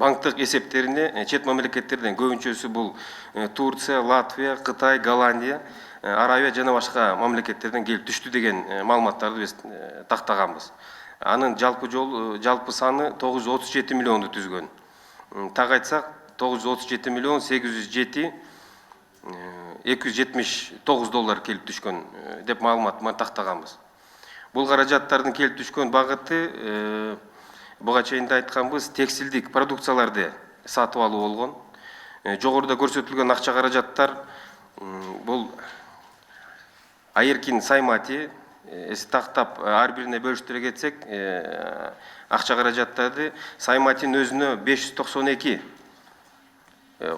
банктык эсептерине чет мамлекеттерден, көбүнчөсү бул Турция, Латвия, Кытай, Голландия, Аравия жана башка мамлекеттерден келип түштү деген маалыматтарды биз тактаганбыз. Анын жалпы саны 937 миллионду түзгөн. Так айтсак, 937 миллион 807 $279 келип түшкөн деп маалымат тактаганбыз. Бул каражаттардын келип түшкөн багыты буга чейин да айтканбыз, текстилдик продукцияларды сатып алуу болгон. Жогоруда көрсөтүлгөн акча каражаттар бул Айыркин Саймати тактап ар бирине бөлүштүрө кетсек, акча каражаттарды Сайматинин өзүнө 592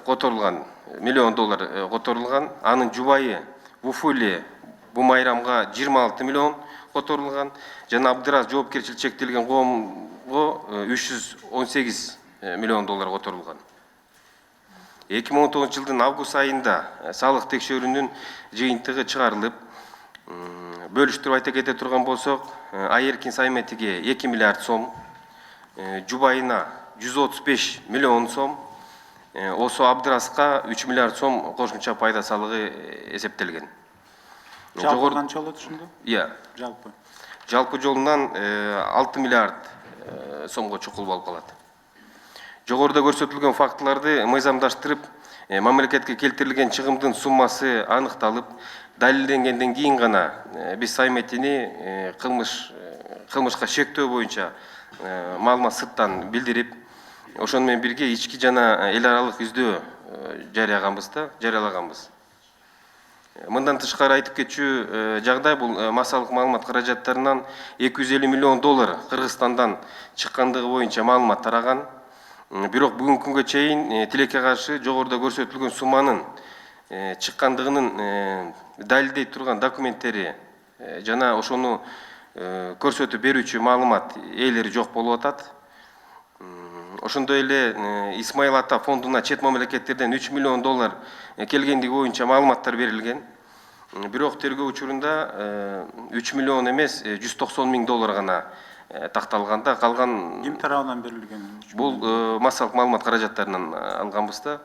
которулган, миллион доллар которулган. Анын жубайы Вуфуле Бумайрамга 26 миллион которулган. Жана Абдыраз жоопкерчилик чектелген коомго 318 миллион доллар которулган. 2019 жылдын август айында салык текшерүүнүн жыйынтыгы чыгарылып, бөлүштүрүп айта кете турган болсок, Айыркин Сайматиге 2 миллиард сом, жубайына 135 миллион сом, Осо Абдыразга 3 миллиард сом кошумча пайда салыгы эсептелген. Жалпы канча болот ушунда? Жалпы жолунан 6 миллиард сомго чукул болуп калат. Жогоруда көрсөтүлгөн фактыларды мыйзамдаштырып, мамлекетке келтирилген чыгымдын суммасы аныкталып, далилденгенден кийин гана биз Сайматини кылмышка шектөө боюнча маалымат сырттан билдирип, ошону менен бирге ички жана эл аралык издөө жарыялаганбыз. Мындан тышкары айтып кетчү жагдай, бул массалык маалымат каражаттарынан 250 миллион доллар Кыргызстандан чыккандыгы боюнча маалымат тараган. Бирок бүгүнкү күнгө чейин тилекке каршы жогоруда көрсөтүлгөн сумманын чыккандыгынын далилдей турган документтери жана ошону көрсөтүп берүүчү маалымат ээлери жок болуп атат. Ошондой эле Исмаил Ата фондуна чет мамлекеттерден 3 миллион доллар келгендиги боюнча маалыматтар берилген. Бирок тергөө учурунда 3 миллион эмес, 190 миң доллар гана такталганда, калган Ким тарабынан берилген? бул массалык маалымат каражаттарынан алганбыз да.